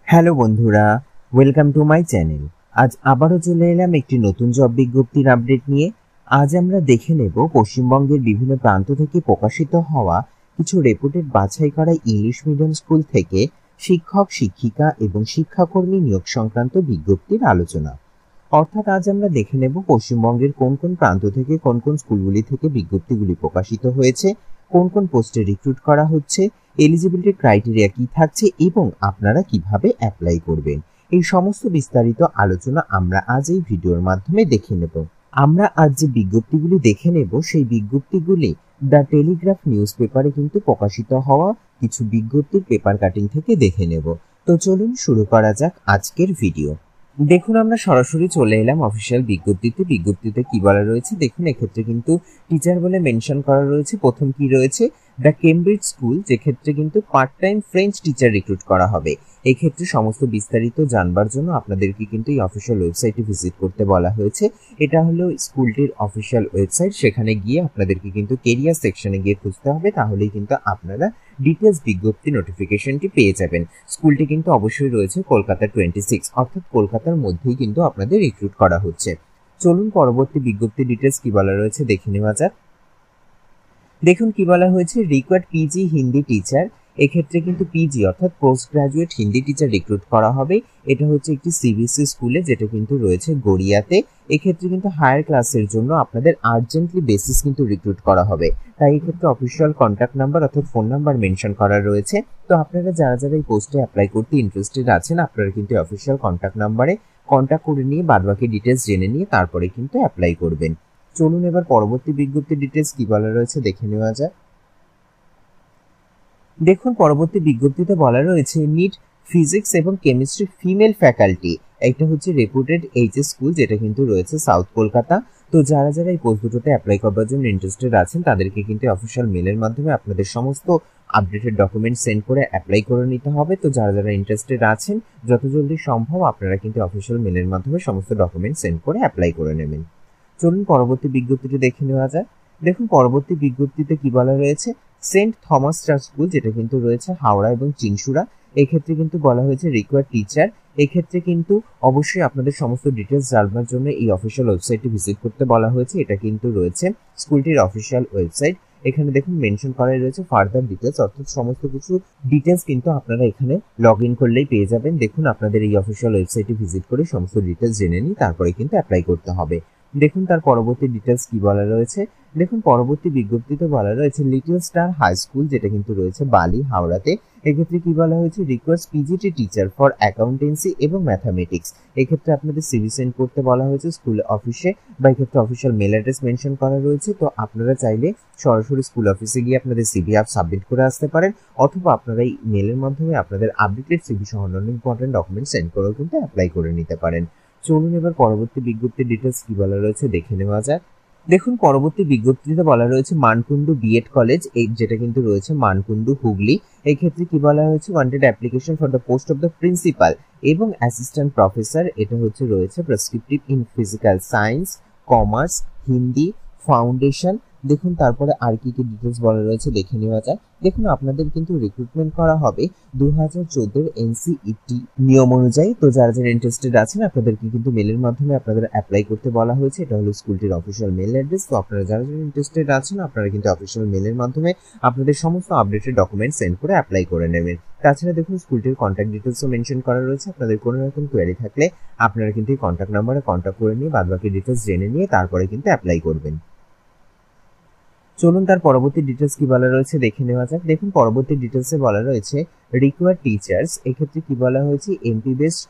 Hello বন্ধুরা, welcome to my channel. আজ আবারও চলে এলাম একটি নতুন জব বিজ্ঞপ্তির আপডেট নিয়ে। আজ আমরা দেখে নেব পশ্চিমবঙ্গের বিভিন্ন প্রান্ত থেকে প্রকাশিত হওয়া কিছু রেপুটেড বাছাই করা ইংলিশ মিডিয়াম স্কুল থেকে শিক্ষক, শিক্ষিকা এবং শিক্ষাকর্মী নিয়োগ সংক্রান্ত বিজ্ঞপ্তির আলোচনা। অর্থাৎ আজ আমরা দেখে নেব পশ্চিমবঙ্গের কোন কোন প্রান্ত থেকে কোন কোন স্কুলগুলি থেকে বিজ্ঞপ্তিগুলি প্রকাশিত হয়েছে, কোন কোন পোস্টে রিক্রুট করা হচ্ছে, এলিজিবিলিটি ক্রাইটেরিয়া কি থাকছে এবং আপনারা কিভাবে অ্যাপ্লাই করবেন। এই সমস্ত বিস্তারিত আলোচনা আমরা আজ এই ভিডিওর মাধ্যমে দেখে নেব। আমরা আজ যে বিজ্ঞপ্তিগুলি দেখে নেব সেই বিজ্ঞপ্তিগুলি দ্য টেলিগ্রাফ নিউজ পেপারে কিন্তু প্রকাশিত হওয়া কিছু বিজ্ঞপ্তির পেপার কাটিং থেকে দেখে নেব। তো চলুন শুরু করা যাক আজকের ভিডিও। দেখুন, আমরা সরাসরি চলে এলাম অফিসিয়াল বিজ্ঞপ্তিতে কি বলা রয়েছে। দেখুন, এক্ষেত্রে কিন্তু টিচার বলে মেনশন করা রয়েছে। প্রথম কি রয়েছে, দ্য কেমব্রিজ স্কুল, যে ক্ষেত্রে কিন্তু part time French teacher recruit করা হবে। এক্ষেত্রে সমস্ত বিস্তারিত জানবার জন্য আপনাদেরকে কিন্তু এই অফিসিয়াল ওয়েবসাইটে ভিজিট করতে বলা হয়েছে। এটা হলো স্কুলটির অফিসিয়াল ওয়েবসাইট। সেখানে গিয়ে আপনাদেরকে কিন্তু কেরিয়ার সেকশনে গিয়ে খুঁজতে হবে, তাহলেই কিন্তু আপনারা ডিটেলস বিজ্ঞপ্তি নোটিফিকেশনটি পেয়ে যাবেন। স্কুলটি কিন্তু অবশ্যই রয়েছে কলকাতা 26, অর্থাৎ কলকাতার মধ্যেই কিন্তু আপনাদের রিক্রুট করা হচ্ছে। চলুন পরবর্তী বিজ্ঞপ্তি ডিটেলস কি বলা রয়েছে দেখে নেওয়া যাক। দেখুন কি বলা হয়েছে, রিকোয়ার্ড পিজি হিন্দি টিচার। এক্ষেত্রে কিন্তু পিজি অর্থাৎ post graduate Hindi teacher recruit করা হবে। এটা হচ্ছে একটি সিবিএসই স্কুলে, যেটা কিন্তু রয়েছে গড়িয়াতে। এক্ষেত্রে কিন্তু হায়ার ক্লাসের জন্য আপনাদের আর্জেন্টলি বেসিস কিন্তু রিক্রুট করা হবে। তাই এক্ষেত্রে অফিসিয়াল কন্ট্যাক্ট নাম্বার অর্থাৎ ফোন নাম্বার মেনশন করা রয়েছে। তো আপনারা যারা যারা এই পোস্টে অ্যাপ্লাই করতে ইন্টারেস্টেড আছেন, আপনারা কিন্তু অফিসিয়াল কন্ট্যাক্ট নাম্বারে কন্ট্যাক্ট করে নিয়ে বাদবাকি ডিটেলস জেনে নিয়ে তারপরে কিন্তু অ্যাপ্লাই করবেন। চলুন এবার পরবর্তী বিজ্ঞপ্তি ডিটেলস কি বলা রয়েছে দেখে নেওয়া যায়। দেখুন, পরবর্তী বিজ্ঞপ্তিতে বলা রয়েছে নিট ফিজিক্স এবং কেমিস্ট্রি ফিমেল ফ্যাকাল্টি। এটা হচ্ছে রেপুটেড এইচএস স্কুল, যেটা কিন্তু রয়েছে সাউথ কলকাতা। তো যারা যারা এই পোস্ট দুটোতে অ্যাপ্লাই করবার জন্য ইন্টারেস্টেড আছেন, তাদেরকে কিন্তু অফিসিয়াল মেলের মাধ্যমে আপনাদের সমস্ত আপডেটেড ডকুমেন্ট সেন্ড করে অ্যাপ্লাই করে নিতে হবে। তো যারা যারা ইন্টারেস্টেড আছেন, যত জলদি সম্ভব আপনারা কিন্তু অফিসিয়াল মেলের মাধ্যমে সমস্ত ডকুমেন্ট সেন্ড করে অ্যাপ্লাই করে নেবেন। চলুন পরবর্তী বিজ্ঞপ্তিটি দেখে নেওয়া যায়। দেখুন, পরবর্তী বিজ্ঞপ্তিতে কি বলা রয়েছে, সেন্ট থমাস চার্চ স্কুল, যেটা কিন্তু রয়েছে হাওড়া এবং চিনসুরা। এক্ষেত্রে কিন্তু বলা হয়েছে রিকোয়ার্ড টিচার। এক্ষেত্রে কিন্তু অবশ্যই আপনাদের সমস্ত ডিটেলস জানবার জন্য এই অফিসিয়াল ওয়েবসাইটটি ভিজিট করতে বলা হয়েছে। এটা কিন্তু রয়েছে স্কুলটির অফিসিয়াল ওয়েবসাইট। এখানে দেখুন মেনশন করাই রয়েছে ফার্দার ডিটেলস, অর্থাৎ সমস্ত কিছু ডিটেলস কিন্তু আপনারা এখানে লগ ইন করলেই পেয়ে যাবেন। দেখুন, আপনাদের এই অফিসিয়াল ওয়েবসাইটে ভিজিট করে সমস্ত ডিটেলস জেনে নিয়ে তারপরে কিন্তু অ্যাপ্লাই করতে হবে। দেখুন তার পরবর্তী ডিটেলস কি বলা রয়েছে। দেখুন, পরবর্তী বিজ্ঞপ্তিতে বলা রয়েছে লিটল স্টার হাই স্কুল, যেটা কিন্তু রয়েছে বালি, হাওড়াতে। এক্ষেত্রে কি বলা হয়েছে, requires PGT teacher for accountancy এবং ম্যাথামেটিক্স। এক্ষেত্রে আপনাদের সিভি সেন্ড করতে বলা হয়েছে স্কুল অফিসে, বা এক্ষেত্রে অফিসিয়াল মেল অ্যাড্রেস মেনশন করা রয়েছে। তো আপনারা চাইলে সরাসরি স্কুল অফিসে গিয়ে আপনাদের সিভি সাবমিট করে আসতে পারেন, অথবা আপনারা এই মেলের মাধ্যমে আপনাদের আপডেটেড সিভি সহ অন্যান্য ইম্পর্টেন্ট ডকুমেন্ট সেন্ড করেও কিন্তু অ্যাপ্লাই করে নিতে পারেন। চলুন এবার পরবর্তী বিজ্ঞপ্তির ডিটেলস কি বলা রয়েছে দেখে নেওয়া যাক। দেখুন, পরবর্তী বিজ্ঞপ্তিতে বলা রয়েছে মানকুণ্ডু বিএড কলেজ, যেটা কিন্তু রয়েছে মানকুণ্ডু, হুগলি। এই ক্ষেত্রে কি বলা হয়েছে, wanted application for the post of the principal এবং অ্যাসিস্ট্যান্ট প্রফেসর। এটা রয়েছে prescriptive in physical science, commerce, Hindi, foundation. দেখুন তারপরে আর কি কি ডিটেলস বলা রয়েছে দেখে নেওয়া যায়। দেখুন, আপনাদের কিন্তু রিক্রুটমেন্ট করা হবে 2014 NCET নিয়ম অনুযায়ী। তো যারা যারা ইন্টারেস্টেড আছেন, আপনাদেরকে কিন্তু মেলের মাধ্যমে আপনাদের অ্যাপ্লাই করতে বলা হয়েছে। এটা হলো স্কুলটির অফিসিয়াল মেল অ্যাড্রেস। তো আপনারা যারা যারা ইন্টারেস্টেড আছেন, আপনারা কিন্তু অফিসিয়াল মেলের মাধ্যমে আপনাদের সমস্ত আপডেটেড ডকুমেন্ট সেন্ড করে অ্যাপ্লাই করে নেবেন। তাছাড়া দেখুন, স্কুলটির কন্ট্যাক্ট ডিটেলসও মেনশন করা রয়েছে। আপনাদের কোনো রকম কোয়ারি থাকলে আপনারা কিন্তু এই কন্ট্যাক্ট নাম্বারে কন্ট্যাক্ট করে নিয়ে বাদবাকি ডিটেলস জেনে নিয়ে তারপরে কিন্তু অ্যাপ্লাই করবেন। চলুন তার পরবর্তী ডিটেলস কি বলা রয়েছে দেখে নেওয়া যাক। দেখুন, পরবর্তী ডিটেলসে বলা রয়েছে রিকোয়ার্ড টিচার্স। এক্ষেত্রে কি বলা হয়েছে, এমপি বেসড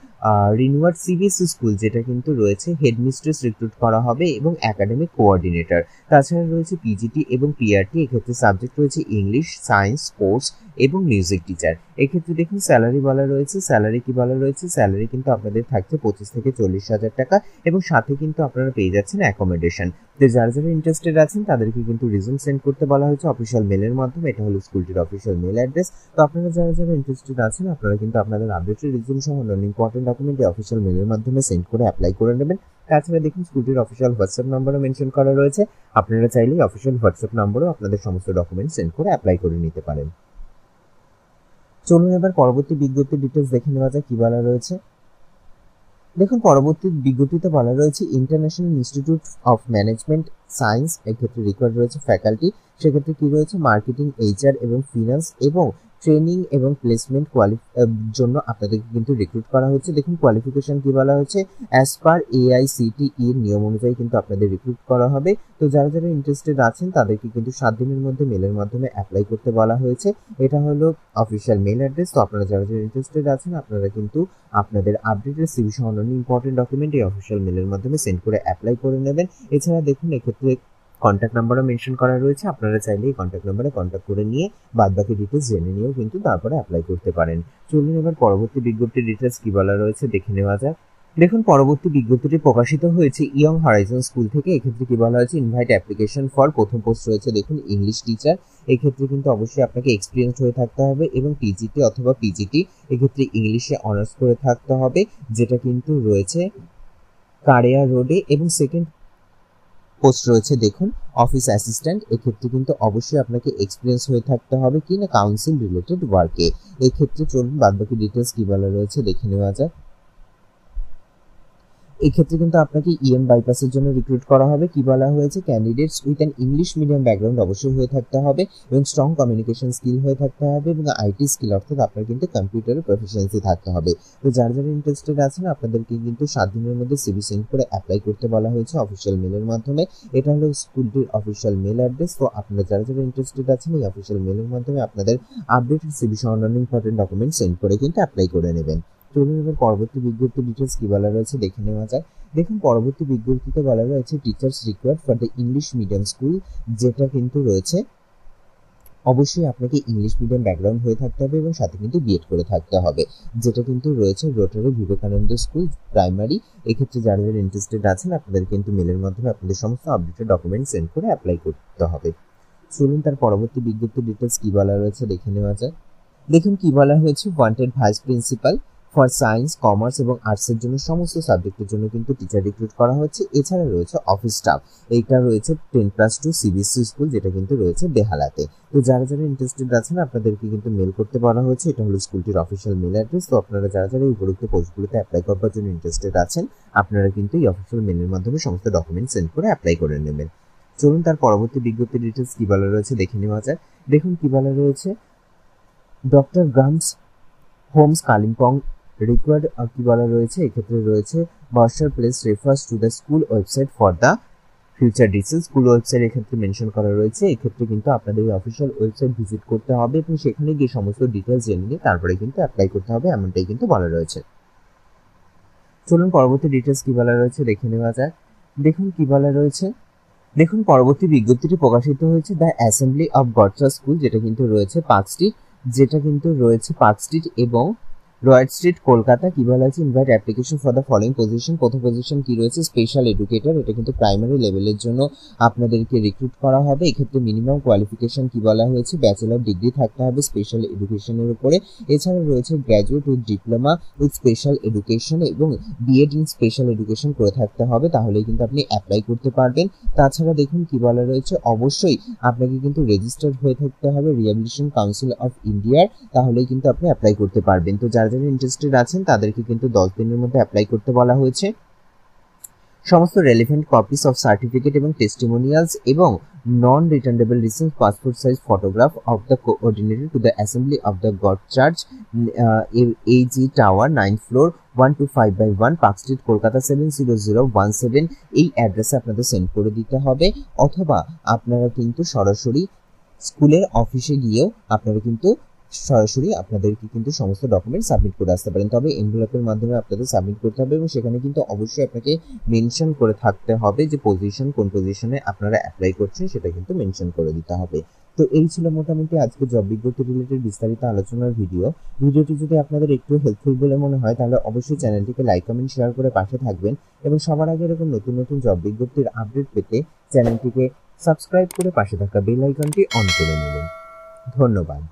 রিনিউয়ার্ড সিবিএসই স্কুল, যেটা কিন্তু রয়েছে হেডমিস্ট্রেস রিক্রুট করা হবে এবং একাডেমিক কোঅর্ডিনেটর। তাছাড়া রয়েছে পিজিটি এবং পিআরটি। এক্ষেত্রে সাবজেক্ট রয়েছে ইংলিশ, সায়েন্স, স্পোর্টস এবং মিউজিক টিচার। এক্ষেত্রে দেখুন স্যালারি বলা রয়েছে। স্যালারি কি বলা রয়েছে, স্যালারি কিন্তু আপনাদের থাকছে 25 থেকে 40,000 টাকা, এবং সাথে কিন্তু আপনারা পেয়ে যাচ্ছেন অ্যাকোমোডেশন। তো যারা যারা ইন্টারেস্টেড আছেন, তাদেরকে কিন্তু রিজুম সেন্ড করতে বলা হয়েছে অফিসিয়াল মেলের মাধ্যমে। এটা হলো স্কুলটির অফিসিয়াল মেল অ্যাড্রেস। তো আপনারা যারা যারা ইন্টারেস্টেড আছেন, আপনারা কিন্তু আপনাদের আপডেটেড রিজুম সহ অন্যান্য ইম্পর্টেন্ট ডকুমেন্ট অফিসিয়াল মেলের মাধ্যমে সেন্ড করে অ্যাপ্লাই করে নেবেন। তাছাড়া দেখুন, স্কুলটির অফিসিয়াল হোয়াটসঅ্যাপ নাম্বারও মেনশন করা রয়েছে। আপনারা চাইলেই অফিসিয়াল হোয়াটসঅ্যাপ নাম্বারও আপনাদের সমস্ত ডকুমেন্ট সেন্ড করে অ্যাপ্লাই করে নিতে পারেন। চলুন এবার পরবর্তী বিজ্ঞপ্তির ডিটেলস দেখে নেওয়া যায় কি বলা রয়েছে। দেখুন পরবর্তী বিজ্ঞপ্তিতে বলা রয়েছে international institute of management science, এক্ষেত্রে রিকোয়ার্ড রয়েছে ফ্যাকাল্টি, সেক্ষেত্রে কি রয়েছে মার্কেটিং, এইচআর এবং ফিনান্স এবং ট্রেনিং এবং প্লেসমেন্ট জন্য আপনাদেরকে কিন্তু রিক্রুট করা হচ্ছে। দেখুন কোয়ালিফিকেশন কি বলা হয়েছে, অ্যাজ পার AICTE এর নিয়ম অনুযায়ী কিন্তু আপনাদের রিক্রুট করা হবে। তো যারা যারা ইন্টারেস্টেড আছেন তাদেরকে কিন্তু 7 দিনের মধ্যে মেলের মাধ্যমে অ্যাপ্লাই করতে বলা হয়েছে। এটা হলো অফিসিয়াল মেল অ্যাড্রেস। তো আপনারা যারা যারা ইন্টারেস্টেড আছেন আপনারা কিন্তু আপনাদের আপডেটেড সিভি সহ অন্যান্য ইম্পর্টেন্ট ডকুমেন্ট এই অফিসিয়াল মেলের মাধ্যমে সেন্ড করে অ্যাপ্লাই করে নেবেন। এছাড়া দেখুন এক্ষেত্রে কন্ট্যাক্ট নাম্বারও মেনশন করা রয়েছে, আপনারা চাইলে এই কন্ট্যাক্ট নাম্বারে কন্ট্যাক্ট করে নিয়ে বাদবাকি ডিটেলস জেনে নিয়েও কিন্তু তারপরে অ্যাপ্লাই করতে পারেন। চলুন এবার পরবর্তী বিজ্ঞপ্তির ডিটেলস কি বলা রয়েছে দেখে নেওয়া যাক। দেখুন পরবর্তী বিজ্ঞপ্তিটি প্রকাশিত হয়েছে ইয়ং হরাইজন স্কুল থেকে। এক্ষেত্রে কি বলা হয়েছে, ইনভাইট অ্যাপ্লিকেশন ফর, প্রথম পোস্ট রয়েছে দেখুন ইংলিশ টিচার। এক্ষেত্রে কিন্তু অবশ্যই আপনাকে এক্সপিরিয়েন্স হয়ে থাকতে হবে এবং টিজিটি অথবা পিজিটি এক্ষেত্রে ইংলিশে অনার্স করে থাকতে হবে, যেটা কিন্তু রয়েছে কারেয়া রোডে। এবং সেকেন্ড পোস্ট রয়েছে দেখুন অফিস অ্যাসিস্ট্যান্ট, এক্ষেত্রে কিন্তু অবশ্যই আপনাকে এক্সপিরিয়েন্স হয়ে থাকতে হবে কি না কাউন্সিল রিলেটেড ওয়ার্কে। এক্ষেত্রে চলুন বাদবাকি ডিটেলস কি বলা রয়েছে দেখে নেওয়া যাক। এক্ষেত্রে কিন্তু আপনাকে EM বাইপাসের জন্য রিক্রুট করা হবে। কি বলা হয়েছে, candidates with an English medium background অবশ্যই হয়ে থাকতে হবে এবং স্ট্রং কমিউনিকেশন স্কিল হয়ে থাকতে হবে এবং IT স্কিল অর্থাৎ আপনার কিন্তু কম্পিউটারের প্রফিসিয়েন্সি থাকতে হবে। তো যারা যারা ইন্টারেস্টেড আছেন আপনাদেরকে কিন্তু 7 দিনের মধ্যে সিভি সেন্ড করে অ্যাপ্লাই করতে বলা হয়েছে অফিসিয়াল মেলের মাধ্যমে। এটা হলো স্কুলটির অফিসিয়াল মেল অ্যাড্রেস। তো আপনারা যারা যারা ইন্টারেস্টেড আছেন এই অফিসিয়াল মেলের মাধ্যমে আপনাদের আপডেটেড সিভি সহ অন্যান্য ইম্পর্টেন্ট ডকুমেন্ট সেন্ড করে কিন্তু অ্যাপ্লাই করে নেবেন। চলুন এবার পরবর্তী বিজ্ঞপ্তি ডিটেলস কি বলা রয়েছে দেখে নেওয়া যায়। দেখুন পরবর্তী বিজ্ঞপ্তিতে বলা রয়েছে teachers required for the English medium school, যেটা কিন্তু রয়েছে অবশ্যই আপনাকে ইংলিশ মিডিয়াম ব্যাকগ্রাউন্ড হয়ে থাকতে হবে এবং সাথে কিন্তু বিএড করে থাকতে হবে, যেটা কিন্তু রয়েছে রোটারি বিবেকানন্দ স্কুল প্রাইমারি। এক্ষেত্রে যারা যারা ইন্টারেস্টেড আছেন আপনাদের কিন্তু মেলের মাধ্যমে আপনাদের সমস্ত আপডেটেড ডকুমেন্ট সেন্ড করে অ্যাপ্লাই করতে হবে। চলুন তার পরবর্তী বিজ্ঞপ্তি ডিটেলস কি বলা রয়েছে দেখে নেওয়া যায়। দেখুন কি বলা হয়েছে, wanted vice principal for science, commerce এবং আর্টসের জন্য সমস্ত সাবজেক্টের জন্য কিন্তু টিচার রিক্রুট করা হচ্ছে। এছাড়া রয়েছে অফিস স্টাফ, এইটা রয়েছে 10+2 CBSE স্কুল, যেটা কিন্তু রয়েছে বেহালাতে। তো যারা যারা ইন্টারেস্টেড আছেন আপনাদেরকে কিন্তু মেল করতে বলা হয়েছে। এটা হলো স্কুলটির অফিসিয়াল মেল অ্যাড্রেস। তো আপনারা যারা যারা এই উপরোক্ত পোস্টগুলোতে অ্যাপ্লাই করবার জন্য ইন্টারেস্টেড আছেন আপনারা কিন্তু এই অফিসিয়াল মেলের মাধ্যমে সমস্ত ডকুমেন্ট সেন্ড করে অ্যাপ্লাই করে নেবেন। চলুন তার পরবর্তী বিজ্ঞপ্তি ডিটেলস কি বলা রয়েছে দেখে নেওয়া যায়। দেখুন কি বলা রয়েছে, doctor Graham's Homes Kalimpong required কি বলা রয়েছে, এক্ষেত্রে রয়েছে bursar place refers to the school website for the future details. School website এক্ষেত্রে মেনশন করা রয়েছে। এক্ষেত্রে কিন্তু আপনাদের এই অফিসিয়াল ওয়েবসাইট ভিজিট করতে হবে এবং সেখানে গিয়ে সমস্ত ডিটেলস জেনে নিয়ে তারপরে কিন্তু অ্যাপ্লাই করতে হবে, এমনটাই কিন্তু বলা রয়েছে। চলুন পরবর্তী ডিটেলস কি বলা রয়েছে দেখে নেওয়া যায়। দেখুন কি বলা রয়েছে, দেখুন পরবর্তী বিজ্ঞপ্তিটি প্রকাশিত হয়েছে the assembly of god church school, যেটা কিন্তু রয়েছে পার্ক স্ট্রিট এবং রয়্যাল স্ট্রিট কলকাতা। কি বলা আছে, invite application for the following position. প্রথম পজিশন কি রয়েছে, স্পেশাল এডুকেটর, এটা কিন্তু প্রাইমারি লেভেলের জন্য আপনাদেরকে রিক্রুট করা হবে। এক্ষেত্রে মিনিমাম কোয়ালিফিকেশন কি বলা হয়েছে, ব্যাচেলর ডিগ্রি থাকতে হবে স্পেশাল এডুকেশনের উপরে। এছাড়া রয়েছে graduate with diploma with special education এবং বিএড ইন স্পেশাল এডুকেশন করে থাকতে হবে, তাহলেই কিন্তু আপনি অ্যাপ্লাই করতে পারবেন। তাছাড়া দেখুন কি বলা রয়েছে, অবশ্যই আপনাকে কিন্তু রেজিস্টার্ড হয়ে থাকতে হবে রিহ্যাবিলিটেশন কাউন্সিল অফ ইন্ডিয়ার, তাহলেই কিন্তু আপনি অ্যাপ্লাই করতে পারবেন। তো যারা যারা ইন্টারেস্টেড আছেন তাদেরকে কিন্তু 10 দিনের মধ্যে অ্যাপ্লাই করতে বলা হয়েছে। সমস্ত রেলিভেন্ট কপিস অফ সার্টিফিকেট এবং টেস্টিমোনিয়ালস এবং non returnable recent passport size photograph of the coordinator to the assembly of the God church AG tower 9th floor 125/1 Park Street Kolkata 70017 এই অ্যাড্রেসে আপনাদের সেন্ড করে দিতে হবে, অথবা আপনারা কিন্তু সরাসরি স্কুলের অফিসে গিয়েও আপনারা কিন্তু সরাসরি আপনাদেরকে কিন্তু সমস্ত ডকুমেন্ট সাবমিট করে আসতে পারেন। তবে এনভেলপের মাধ্যমে আপনাদের সাবমিট করতে হবে এবং সেখানে কিন্তু অবশ্যই আপনাকে মেনশন করে থাকতে হবে যে পজিশন, কোন পজিশনে আপনারা অ্যাপ্লাই করছেন সেটা কিন্তু মেনশন করে দিতে হবে। তো এই ছিল মোটামুটি আজকে জব বিজ্ঞপ্তি রিলেটেড বিস্তারিত আলোচনার ভিডিওটি যদি আপনাদের একটু হেল্পফুল বলে মনে হয় তাহলে অবশ্যই চ্যানেলটিকে লাইক, কমেন্ট, শেয়ার করে পাশে থাকবেন এবং সবার আগে এরকম নতুন নতুন জব বিজ্ঞপ্তির আপডেট পেতে চ্যানেলটিকে সাবস্ক্রাইব করে পাশে থাকা বেল আইকনটি অন করে নেবেন। ধন্যবাদ।